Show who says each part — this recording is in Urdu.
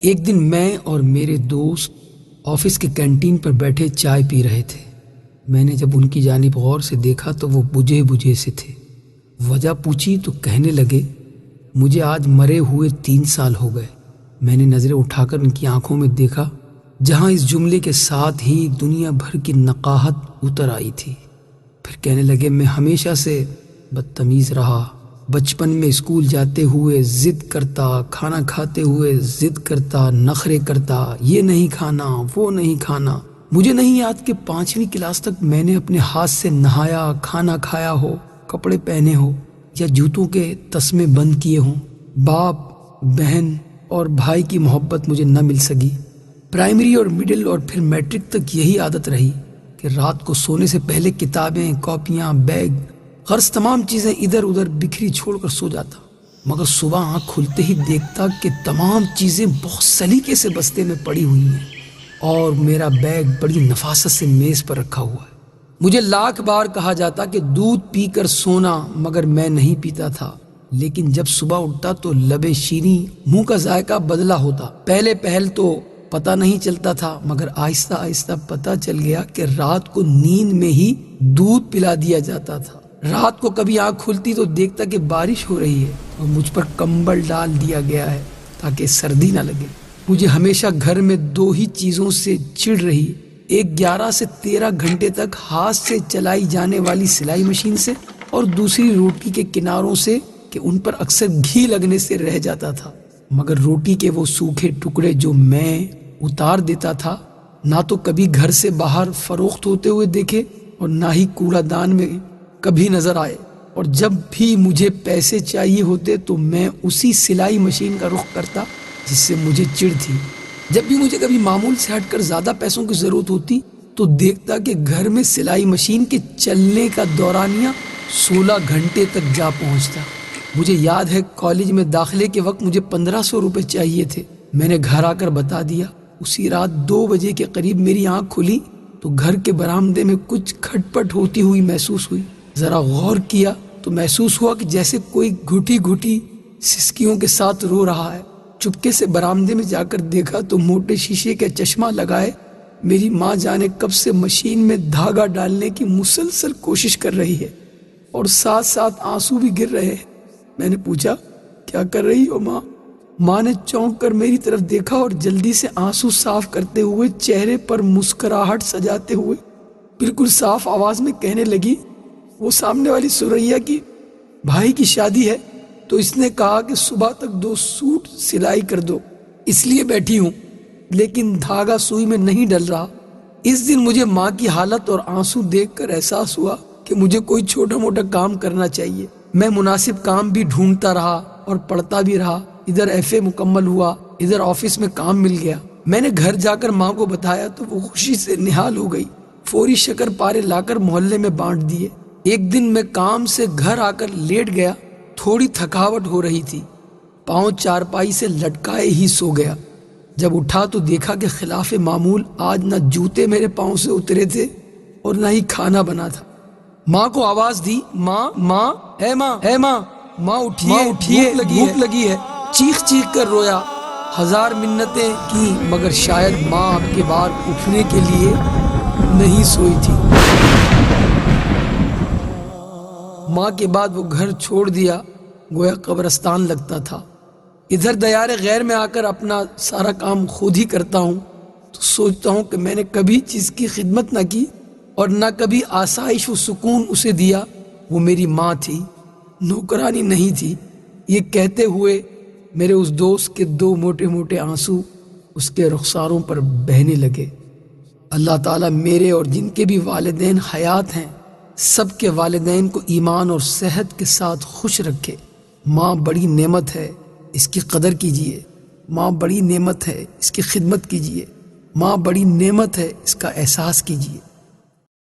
Speaker 1: ایک دن میں اور میرے دوست آفس کے کینٹین پر بیٹھے چائے پی رہے تھے۔ میں نے جب ان کی جانب غور سے دیکھا تو وہ بجھے بجھے سے تھے۔ وجہ پوچھی تو کہنے لگے، مجھے آج مرے ہوئے 3 سال ہو گئے۔ میں نے نظریں اٹھا کر ان کی آنکھوں میں دیکھا، جہاں اس جملے کے ساتھ ہی دنیا بھر کی نقاہت اتر آئی تھی۔ پھر کہنے لگے، میں ہمیشہ سے بدتمیز رہا۔ بچپن میں اسکول جاتے ہوئے ضد کرتا، کھانا کھاتے ہوئے ضد کرتا، نخرے کرتا، یہ نہیں کھانا، وہ نہیں کھانا۔ مجھے نہیں یاد کہ 5ویں کلاس تک میں نے اپنے ہاتھ سے نہایا، کھانا کھایا ہو، کپڑے پہنے ہو یا جوتوں کے تسمے بند کیے ہوں۔ باپ، بہن اور بھائی کی محبت مجھے نہ مل سکی۔ پرائمری اور مڈل اور پھر میٹرک تک یہی عادت رہی کہ رات کو سونے سے پہلے کتابیں، کاپیاں، بیگ، غرض تمام چیزیں ادھر ادھر بکھری چھوڑ کر سو جاتا، مگر صبح آنکھ کھلتے ہی دیکھتا کہ تمام چیزیں بہت سلیقے سے بستے میں پڑی ہوئی ہیں اور میرا بیگ بڑی نفاست سے میز پر رکھا ہوا ہے۔ مجھے لاکھ بار کہا جاتا کہ دودھ پی کر سونا، مگر میں نہیں پیتا تھا۔ لیکن جب صبح اٹھتا تو لبے شیریں، منہ کا ذائقہ بدلا ہوتا۔ پہلے پہل تو پتہ نہیں چلتا تھا، مگر آہستہ آہستہ پتہ چل گیا کہ رات کو نیند میں ہی دودھ پلا دیا جاتا تھا۔ رات کو کبھی آنکھ کھلتی تو دیکھتا کہ بارش ہو رہی ہے اور مجھ پر کمبل ڈال دیا گیا ہے تاکہ سردی نہ لگے۔ مجھے ہمیشہ گھر میں 2 ہی چیزوں سے چڑ رہی، ایک 11 سے 13 گھنٹے تک ہاتھ سے چلائی جانے والی سلائی مشین سے، اور دوسری روٹی کے کناروں سے کہ ان پر اکثر گھی لگنے سے رہ جاتا تھا۔ مگر روٹی کے وہ سوکھے ٹکڑے جو میں اتار دیتا تھا، نہ تو کبھی گھر سے باہر فروخت ہوتے ہوئے دیکھے اور نہ ہی کوڑا دان میں کبھی نظر آئے۔ اور جب بھی مجھے پیسے چاہیے ہوتے تو میں اسی سلائی مشین کا رخ کرتا جس سے مجھے چڑ تھی۔ جب بھی مجھے کبھی معمول سے ہٹ کر زیادہ پیسوں کی ضرورت ہوتی تو دیکھتا کہ گھر میں سلائی مشین کے چلنے کا دورانیہ 16 گھنٹے تک جا پہنچتا۔ مجھے یاد ہے کالج میں داخلے کے وقت مجھے 1500 روپے چاہیے تھے۔ میں نے گھر آ کر بتا دیا۔ اسی رات 2 بجے کے قریب میری آنکھ کھلی تو گھر کے برآمدے میں کچھ کھٹ پٹ ہوتی ہوئی محسوس ہوئی۔ ذرا غور کیا تو محسوس ہوا کہ جیسے کوئی گھٹی گھٹی سسکیوں کے ساتھ رو رہا ہے۔ چپکے سے برآمدے میں جا کر دیکھا تو موٹے شیشے کا چشمہ لگائے میری ماں جانے کب سے مشین میں دھاگا ڈالنے کی مسلسل کوشش کر رہی ہے اور ساتھ ساتھ آنسو بھی گر رہے ہیں۔ میں نے پوچھا، کیا کر رہی ہو ماں؟ ماں نے چونک کر میری طرف دیکھا اور جلدی سے آنسو صاف کرتے ہوئے چہرے پر مسکراہٹ سجاتے ہوئے بالکل صاف آواز میں کہنے لگی، وہ سامنے والی سریا کی بھائی کی شادی ہے تو اس نے کہا کہ صبح تک 2 سوٹ سلائی کر دو، اس لیے بیٹھی ہوں، لیکن دھاگا سوئی میں نہیں ڈل رہا۔ اس دن مجھے ماں کی حالت اور آنسو دیکھ کر احساس ہوا کہ مجھے کوئی چھوٹا موٹا کام کرنا چاہیے۔ میں مناسب کام بھی ڈھونڈتا رہا اور پڑھتا بھی رہا۔ ادھر FA مکمل ہوا، ادھر آفس میں کام مل گیا۔ میں نے گھر جا کر ماں کو بتایا تو وہ خوشی سے نہال ہو گئی۔ فوری شکر پارے لا کر محلے میں بانٹ دیے۔ ایک دن میں کام سے گھر آ کر لیٹ گیا، تھوڑی تھکاوٹ ہو رہی تھی، پاؤں چارپائی سے لٹکائے ہی سو گیا۔ جب اٹھا تو دیکھا کہ خلاف معمول آج نہ جوتے میرے پاؤں سے اترے تھے اور نہ ہی کھانا بنا تھا۔ ماں کو آواز دی، ماں ماں اے ماں اے ماں، ماں اٹھیے، بھوک لگی ہے۔ چیخ چیخ کر رویا، 1000 منتیں کی، مگر شاید ماں اب کے بار اٹھنے کے لیے نہیں سوئی تھی۔ ماں کے بعد وہ گھر چھوڑ دیا، گویا قبرستان لگتا تھا۔ ادھر دیار غیر میں آ کر اپنا سارا کام خود ہی کرتا ہوں تو سوچتا ہوں کہ میں نے کبھی چیز کی خدمت نہ کی اور نہ کبھی آسائش و سکون اسے دیا۔ وہ میری ماں تھی، نوکرانی نہیں تھی۔ یہ کہتے ہوئے میرے اس دوست کے 2 موٹے موٹے آنسو اس کے رخساروں پر بہنے لگے۔ اللہ تعالیٰ میرے اور جن کے بھی والدین حیات ہیں، سب کے والدین کو ایمان اور صحت کے ساتھ خوش رکھے۔ ماں بڑی نعمت ہے، اس کی قدر کیجیے۔ ماں بڑی نعمت ہے، اس کی خدمت کیجیے۔ ماں بڑی نعمت ہے، اس کا احساس کیجیے۔